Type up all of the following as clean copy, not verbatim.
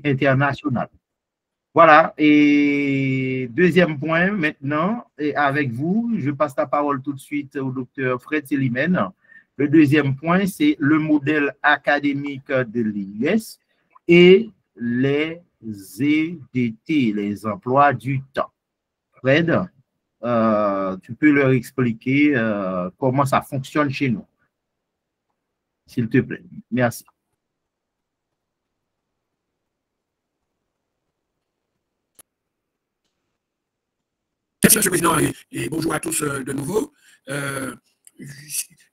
international. Voilà, et deuxième point maintenant, et avec vous, je passe la parole tout de suite au docteur Fred Selimène. Le deuxième point, c'est le modèle académique de l'IUS et les EDT, les emplois du temps. Fred, tu peux leur expliquer comment ça fonctionne chez nous, s'il te plaît. Merci. Merci, Monsieur le Président, et bonjour à tous de nouveau.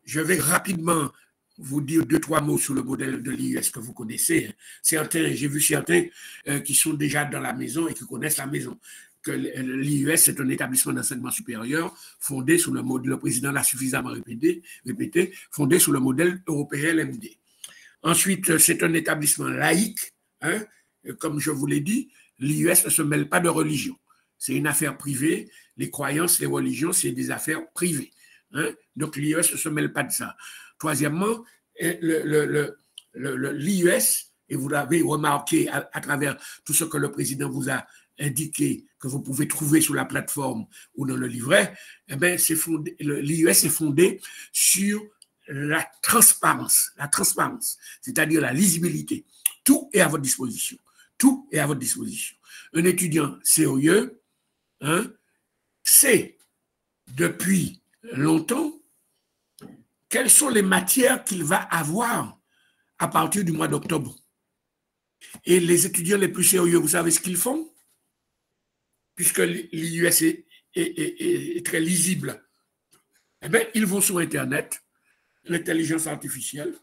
Je vais rapidement vous dire 2-3 mots sur le modèle de l'IUS que vous connaissez. J'ai vu certains qui sont déjà dans la maison et qui connaissent la maison. Que l'IUS est un établissement d'enseignement supérieur fondé sur le modèle, le président l'a suffisamment répété, fondé sur le modèle européen LMD. Ensuite, c'est un établissement laïque. Hein, comme je vous l'ai dit, l'IUS ne se mêle pas de religion. C'est une affaire privée. Les croyances, les religions, c'est des affaires privées. Hein? Donc, l'IUS ne se mêle pas de ça. Troisièmement, l'IUS, et vous l'avez remarqué à travers tout ce que le président vous a indiqué, que vous pouvez trouver sur la plateforme ou dans le livret, eh bien, l'IUS est fondé sur la transparence, c'est-à-dire la lisibilité. Tout est à votre disposition. Tout est à votre disposition. Un étudiant sérieux, hein, sait depuis longtemps quelles sont les matières qu'il va avoir à partir du mois d'octobre. Et les étudiants les plus sérieux, vous savez ce qu'ils font? Puisque l'IUS est très lisible, eh bien, ils vont sur Internet, l'intelligence artificielle,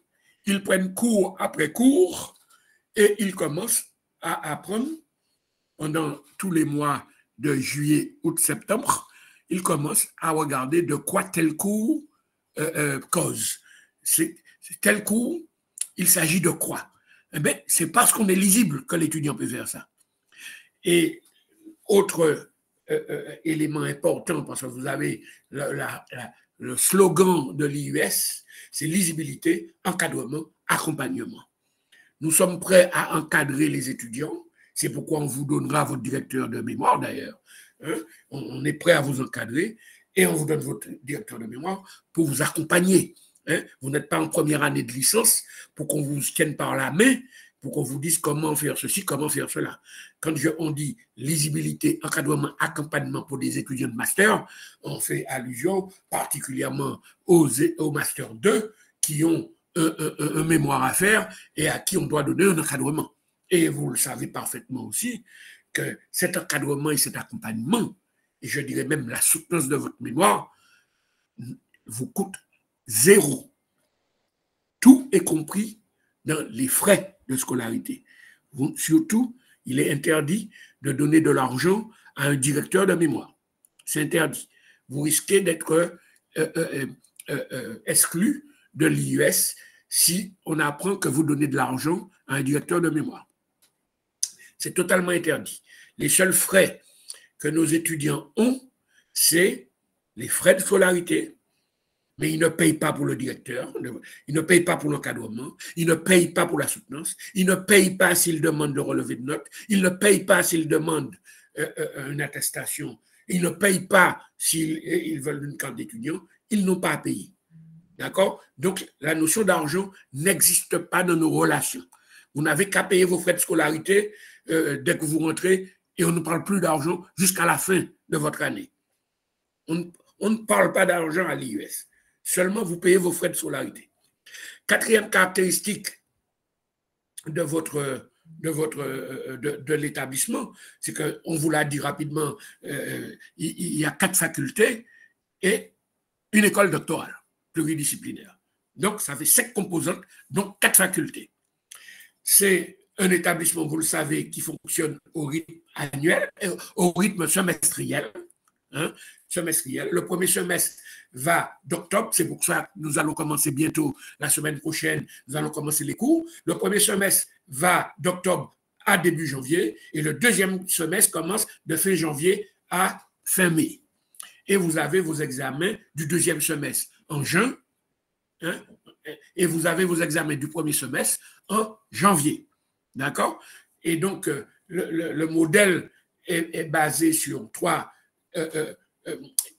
ils prennent cours après cours et ils commencent à apprendre pendant tous les mois de juillet, août, septembre, ils commencent à regarder de quoi tel cours cause. Tel cours, il s'agit de quoi? Eh bien, c'est parce qu'on est lisible que l'étudiant peut faire ça. Et autre élément important, parce que vous avez le slogan de l'IUS, c'est lisibilité, encadrement, accompagnement. Nous sommes prêts à encadrer les étudiants. C'est pourquoi on vous donnera votre directeur de mémoire, d'ailleurs. Hein? On est prêt à vous encadrer et on vous donne votre directeur de mémoire pour vous accompagner. Hein? Vous n'êtes pas en première année de licence pour qu'on vous tienne par la main, pour qu'on vous dise comment faire ceci, comment faire cela. Quand on dit lisibilité, encadrement, accompagnement pour des étudiants de master, on fait allusion particulièrement aux master 2 qui ont un mémoire à faire et à qui on doit donner un encadrement. Et vous le savez parfaitement aussi que cet encadrement et cet accompagnement, et je dirais même la soutenance de votre mémoire, vous coûte 0. Tout est compris dans les frais de scolarité. Surtout, il est interdit de donner de l'argent à un directeur de mémoire. C'est interdit. Vous risquez d'être exclu de l'IUS si on apprend que vous donnez de l'argent à un directeur de mémoire. C'est totalement interdit. Les seuls frais que nos étudiants ont, c'est les frais de scolarité, mais ils ne payent pas pour le directeur, ils ne payent pas pour l'encadrement, ils ne payent pas pour la soutenance, ils ne payent pas s'ils demandent de relevé de notes, ils ne payent pas s'ils demandent une attestation, ils ne payent pas s'ils veulent une carte d'étudiant, ils n'ont pas à payer. D'accord? Donc, la notion d'argent n'existe pas dans nos relations. Vous n'avez qu'à payer vos frais de scolarité dès que vous rentrez et on ne parle plus d'argent jusqu'à la fin de votre année. On ne parle pas d'argent à l'IUS. Seulement, vous payez vos frais de scolarité. Quatrième caractéristique de l'établissement, c'est qu'on vous l'a dit rapidement, il y a 4 facultés et une école doctorale pluridisciplinaire. Donc, ça fait 5 composantes, donc 4 facultés. C'est un établissement, vous le savez, qui fonctionne au rythme annuel, au rythme semestriel. Hein, semestriel. Le premier semestre va d'octobre, c'est pour ça que nous allons commencer bientôt, la semaine prochaine, nous allons commencer les cours. Le premier semestre va d'octobre à début janvier et le deuxième semestre commence de fin janvier à fin mai. Et vous avez vos examens du deuxième semestre en juin, hein, et vous avez vos examens du premier semestre en janvier. D'accord? Et donc, le modèle est basé sur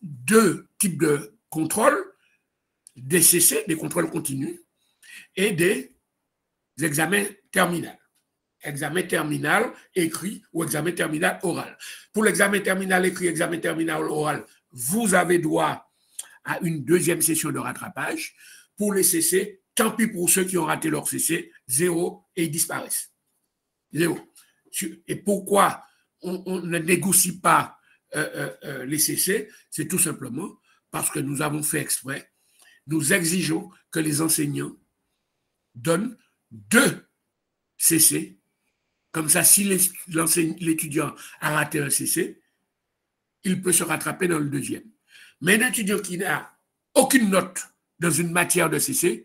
deux types de contrôles, des CC, des contrôles continus, et des examens terminaux. Examen terminal écrit ou examen terminal oral. Pour l'examen terminal écrit, examen terminal oral, vous avez droit à une deuxième session de rattrapage. Pour les CC, tant pis pour ceux qui ont raté leur CC, 0 et ils disparaissent. 0. Et pourquoi on ne négocie pas les CC? C'est tout simplement parce que nous avons fait exprès. Nous exigeons que les enseignants donnent 2 CC. Comme ça, si l'étudiant a raté un CC, il peut se rattraper dans le deuxième. Mais un étudiant qui n'a aucune note dans une matière de CC,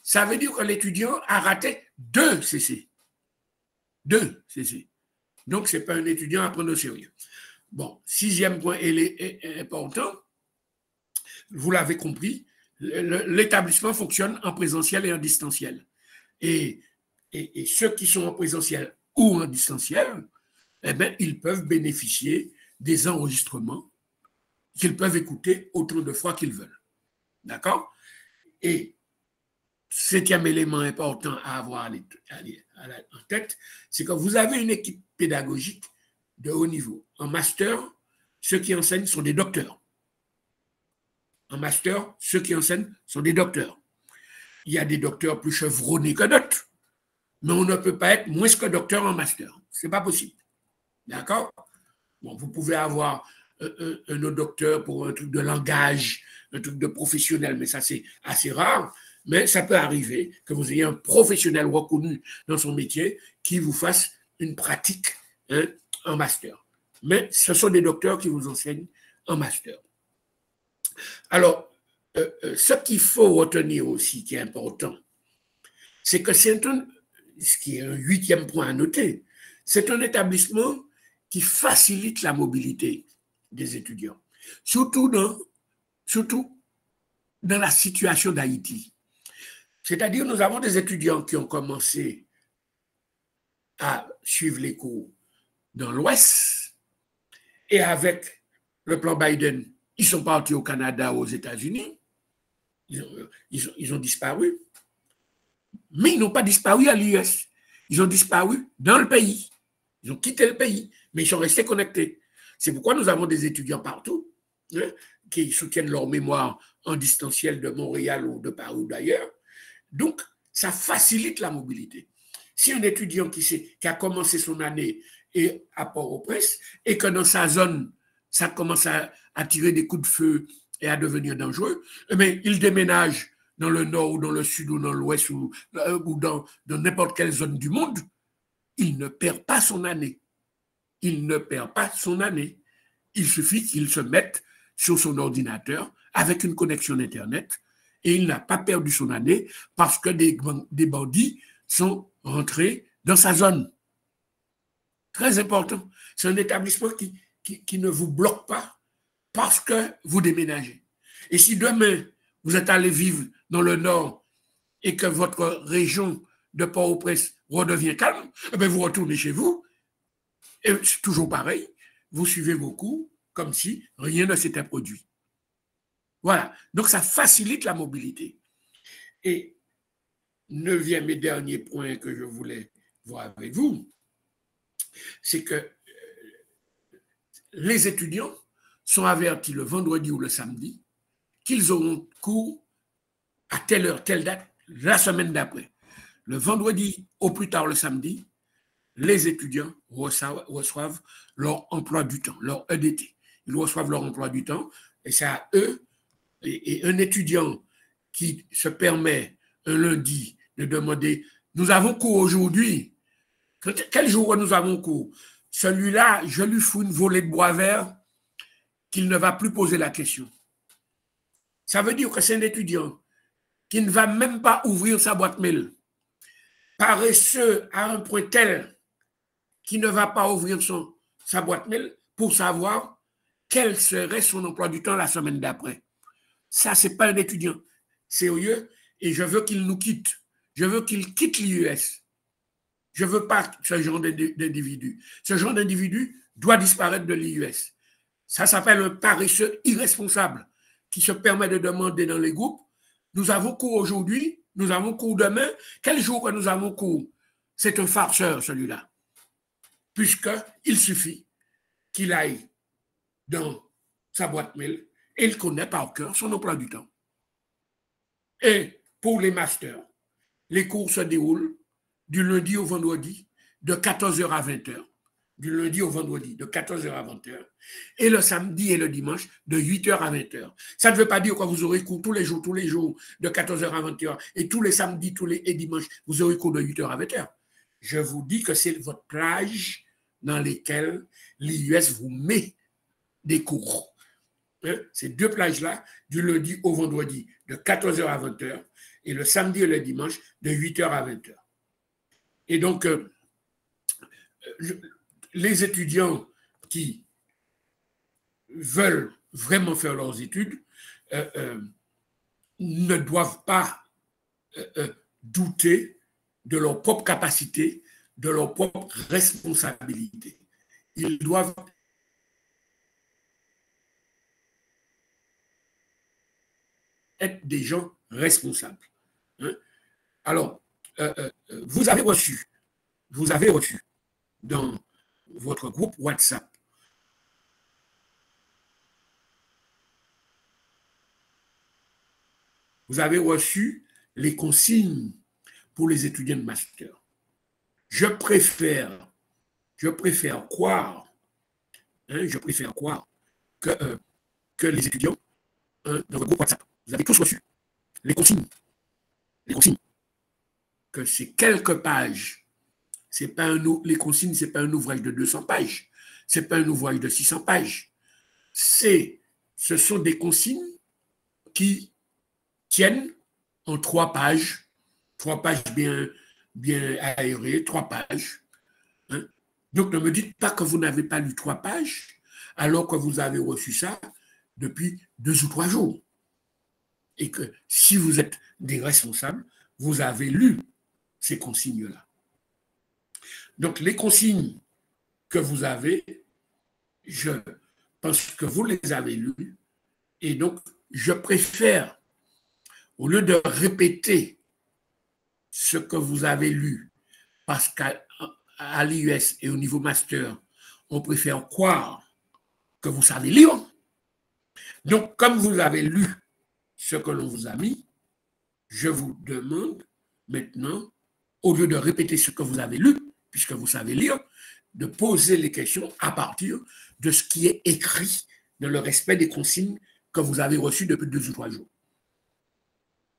ça veut dire que l'étudiant a raté 2 CC. 2 CC. Donc, ce n'est pas un étudiant à prendre au sérieux. Bon, 6e point est important. Vous l'avez compris, l'établissement fonctionne en présentiel et en distanciel. Et ceux qui sont en présentiel ou en distanciel, eh bien, ils peuvent bénéficier des enregistrements qu'ils peuvent écouter autant de fois qu'ils veulent. D'accord? Et 7e élément important à avoir en tête, c'est que vous avez une équipe pédagogique de haut niveau. En master, ceux qui enseignent sont des docteurs. En master, ceux qui enseignent sont des docteurs. Il y a des docteurs plus chevronnés que d'autres, mais on ne peut pas être moins que docteur en master. Ce n'est pas possible. D'accord? Bon, vous pouvez avoir un autre docteur pour un truc de langage, un truc de professionnel, mais ça, c'est assez rare. Mais ça peut arriver que vous ayez un professionnel reconnu dans son métier qui vous fasse une pratique en master. Mais ce sont des docteurs qui vous enseignent en master. Alors, ce qu'il faut retenir aussi, qui est important, c'est que ce qui est un 8e point à noter, c'est un établissement qui facilite la mobilité des étudiants, surtout dans la situation d'Haïti. C'est-à-dire, nous avons des étudiants qui ont commencé à suivre les cours dans l'Ouest, et avec le plan Biden, ils sont partis au Canada, aux États-Unis, ils ont disparu. Mais ils n'ont pas disparu à l'US. Ils ont disparu dans le pays. Ils ont quitté le pays, mais ils sont restés connectés. C'est pourquoi nous avons des étudiants partout qui soutiennent leur mémoire en distanciel de Montréal ou de Paris ou d'ailleurs. Donc, ça facilite la mobilité. Si un étudiant qui a commencé son année à Port-au-Prince et que dans sa zone, ça commence à tirer des coups de feu et à devenir dangereux, mais il déménage dans le nord ou dans le sud ou dans l'ouest ou dans n'importe quelle zone du monde, il ne perd pas son année. Il ne perd pas son année. Il suffit qu'il se mette sur son ordinateur avec une connexion Internet et il n'a pas perdu son année parce que des bandits sont rentrés dans sa zone. Très important. C'est un établissement qui ne vous bloque pas parce que vous déménagez. Et si demain, vous êtes allé vivre dans le nord et que votre région de Port-au-Prince redevient calme, eh bien vous retournez chez vous et c'est toujours pareil, vous suivez vos cours comme si rien ne s'était produit. Voilà, donc ça facilite la mobilité. Et 9e et dernier point que je voulais voir avec vous, c'est que les étudiants sont avertis le vendredi ou le samedi qu'ils auront cours à telle heure, telle date, la semaine d'après. Le vendredi, au plus tard le samedi, les étudiants reçoivent leur emploi du temps, leur EDT. Ils reçoivent leur emploi du temps et c'est à eux. Et un étudiant qui se permet un lundi de demander « Nous avons cours aujourd'hui. Quel jour nous avons cours ?» Celui-là, je lui fous une volée de bois vert qu'il ne va plus poser la question. Ça veut dire que c'est un étudiant qui ne va même pas ouvrir sa boîte mail. Paresseux à un point tel qu'il ne va pas ouvrir sa boîte mail pour savoir quel serait son emploi du temps la semaine d'après. Ça, ce n'est pas un étudiant sérieux et je veux qu'il nous quitte. Je veux qu'il quitte l'IUS. Je ne veux pas ce genre d'individu. Ce genre d'individu doit disparaître de l'IUS. Ça s'appelle un paresseux irresponsable qui se permet de demander dans les groupes, nous avons cours aujourd'hui, nous avons cours demain. Quel jour que nous avons cours? C'est un farceur, celui-là. Puisqu'il suffit qu'il aille dans sa boîte mail et il connaît par cœur son emploi du temps. Et pour les masters, les cours se déroulent du lundi au vendredi de 14h à 20h. Du lundi au vendredi de 14h à 20h. Et le samedi et le dimanche de 8h à 20h. Ça ne veut pas dire que vous aurez cours tous les jours de 14h à 20h. Et tous les samedis et dimanches, vous aurez cours de 8h à 20h. Je vous dis que c'est votre plage dans lesquelles l'IUS vous met des cours. Ces deux plages-là, du lundi au vendredi de 14h à 20h et le samedi et le dimanche de 8h à 20h. Et donc, les étudiants qui veulent vraiment faire leurs études ne doivent pas douter de leur propre capacité, de leur propre responsabilité. Ils doivent être des gens responsables. Alors, vous avez reçu dans votre groupe WhatsApp vous avez reçu les consignes pour les étudiants de master. Je préfère croire que les étudiants dans votre groupe WhatsApp, vous avez tous reçu les consignes, que c'est quelques pages. Les consignes, ce n'est pas un ouvrage de 200 pages, ce n'est pas un ouvrage de 600 pages. Ce sont des consignes qui tiennent en 3 pages bien aérées, 3 pages. Donc, ne me dites pas que vous n'avez pas lu 3 pages, alors que vous avez reçu ça depuis 2 ou 3 jours. Et que si vous êtes des responsables, vous avez lu ces consignes-là. Donc, les consignes que vous avez, je pense que vous les avez lues. Et donc, je préfère, au lieu de répéter ce que vous avez lu, parce qu'à l'IUS et au niveau master, on préfère croire que vous savez lire. Donc, comme vous avez lu ce que l'on vous a mis, je vous demande maintenant, au lieu de répéter ce que vous avez lu, puisque vous savez lire, de poser les questions à partir de ce qui est écrit dans le respect des consignes que vous avez reçues depuis 2 ou 3 jours.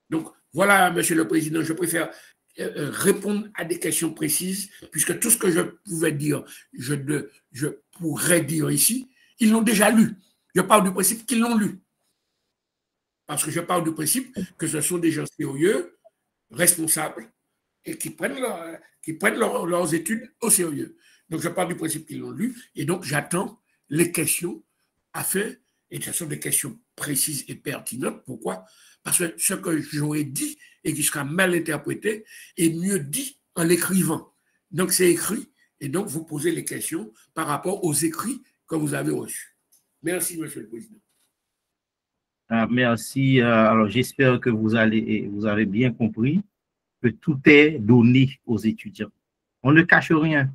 Donc, voilà, Monsieur le Président, je préfère répondre à des questions précises, puisque tout ce que je pouvais dire, je pourrais dire ici, ils l'ont déjà lu. Je parle du principe qu'ils l'ont lu. Parce que je parle du principe que ce sont des gens sérieux, responsables, et qui prennent leurs études au sérieux. Donc, je parle du principe qu'ils l'ont lu, et donc j'attends les questions et ce sont des questions précises et pertinentes. Pourquoi? Parce que ce que j'aurais dit et qui sera mal interprété est mieux dit en l'écrivant. Donc, c'est écrit, et donc vous posez les questions par rapport aux écrits que vous avez reçus. Merci, Monsieur le Président. Merci. Alors, j'espère que vous avez bien compris que tout est donné aux étudiants. On ne cache rien.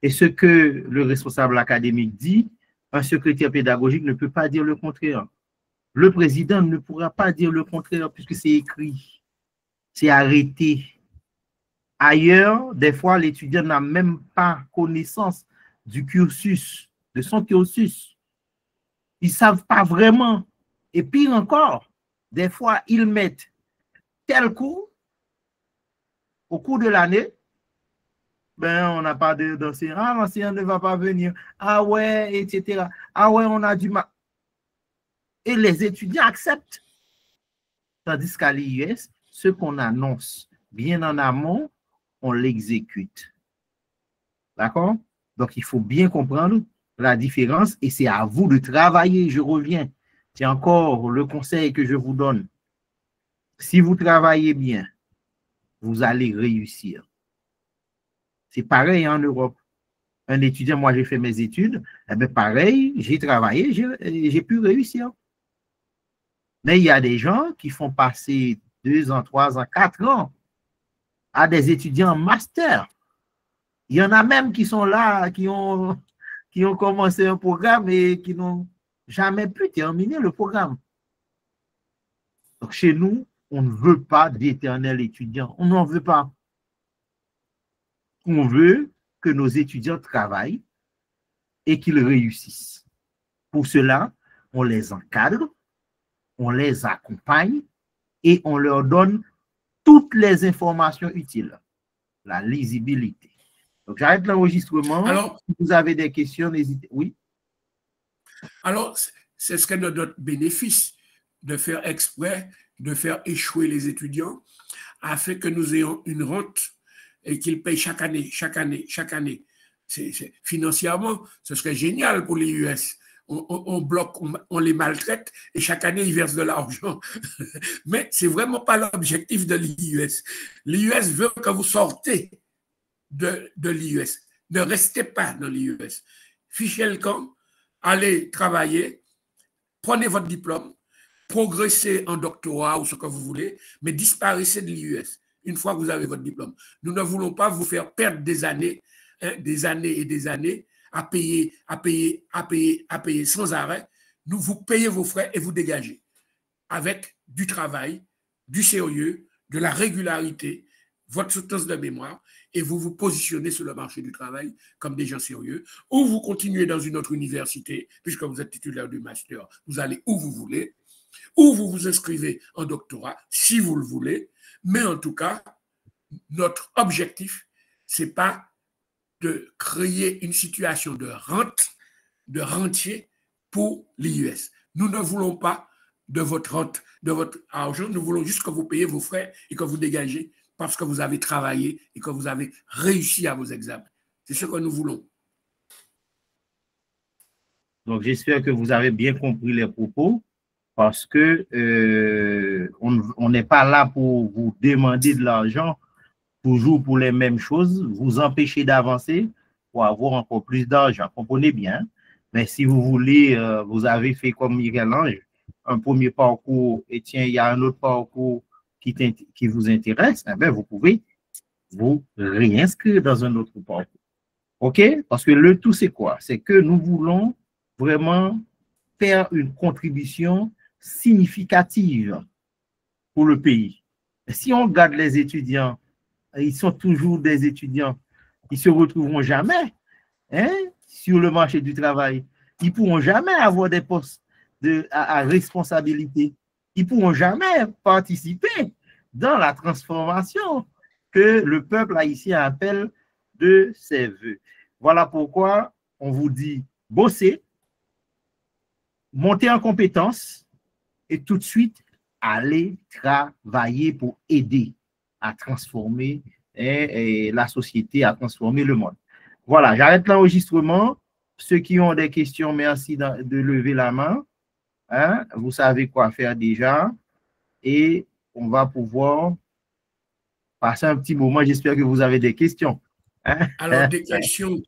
Et ce que le responsable académique dit, un secrétaire pédagogique ne peut pas dire le contraire. Le président ne pourra pas dire le contraire puisque c'est écrit, c'est arrêté. Ailleurs, des fois, l'étudiant n'a même pas connaissance du cursus, de son cursus. Ils ne savent pas vraiment. Et pire encore, des fois, ils mettent tel cours au cours de l'année. Ben, on n'a pas d'enseignant. Ah, l'enseignant ne va pas venir. Ah ouais, etc. Ah ouais, on a du mal. Et les étudiants acceptent. Tandis qu'à l'IUS, ce qu'on annonce bien en amont, on l'exécute. D'accord? Donc, il faut bien comprendre la différence et c'est à vous de travailler. Je reviens. C'est encore le conseil que je vous donne. Si vous travaillez bien, vous allez réussir. C'est pareil en Europe. Un étudiant, moi j'ai fait mes études, eh bien, pareil, j'ai travaillé, j'ai pu réussir. Mais il y a des gens qui font passer 2 ans, 3 ans, 4 ans à des étudiants en master. Il y en a même qui sont là, qui ont commencé un programme et qui n'ont jamais pu terminer le programme. Donc, chez nous, on ne veut pas d'éternels étudiants. On n'en veut pas. On veut que nos étudiants travaillent et qu'ils réussissent. Pour cela, on les encadre, on les accompagne et on leur donne toutes les informations utiles. La lisibilité. Donc, j'arrête l'enregistrement. Alors, si vous avez des questions, n'hésitez. Oui. Alors, c'est ce qu'est notre bénéfice de faire exprès, de faire échouer les étudiants, afin que nous ayons une rente et qu'ils payent chaque année, chaque année, chaque année. Financièrement, ce serait génial pour les US. On bloque, on les maltraite et chaque année, ils versent de l'argent. Mais ce n'est vraiment pas l'objectif de l'IUS. L'IUS veut que vous sortez de l'IUS. Ne restez pas dans l'IUS. Fichez le camp, allez travailler, prenez votre diplôme, progressez en doctorat ou ce que vous voulez, mais disparaissez de l'IUS une fois que vous avez votre diplôme. Nous ne voulons pas vous faire perdre des années et des années à payer sans arrêt. Nous vous payez vos frais et vous dégagez avec du travail, du sérieux, de la régularité, votre soutenance de mémoire, et vous vous positionnez sur le marché du travail comme des gens sérieux, ou vous continuez dans une autre université, puisque vous êtes titulaire du master, vous allez où vous voulez, ou vous vous inscrivez en doctorat, si vous le voulez, mais en tout cas, notre objectif, ce n'est pas de créer une situation de rente, de rentier pour l'IUS. Nous ne voulons pas de votre rente, de votre argent, nous voulons juste que vous payez vos frais et que vous dégagez parce que vous avez travaillé et que vous avez réussi à vos examens. C'est ce que nous voulons. Donc, j'espère que vous avez bien compris les propos parce que on n'est pas là pour vous demander de l'argent toujours pour les mêmes choses, vous empêcher d'avancer pour avoir encore plus d'argent. Comprenez bien. Mais si vous voulez, vous avez fait comme Michel-Ange, un premier parcours et tiens, il y a un autre parcours qui vous intéresse, eh bien, vous pouvez vous réinscrire dans un autre parcours. OK? Parce que le tout, c'est quoi? C'est que nous voulons vraiment faire une contribution significative pour le pays. Si on regarde les étudiants, ils sont toujours des étudiants, ils ne se retrouveront jamais sur le marché du travail. Ils ne pourront jamais avoir des postes à responsabilité. Ils ne pourront jamais participer dans la transformation que le peuple haïtien appelle de ses voeux. Voilà pourquoi on vous dit bosser, monter en compétences et tout de suite aller travailler pour aider à transformer la société, à transformer le monde. Voilà, j'arrête l'enregistrement. Ceux qui ont des questions, merci de lever la main. Hein? Vous savez quoi faire déjà. Et on va pouvoir passer un petit moment. J'espère que vous avez des questions. Hein? Alors, des questions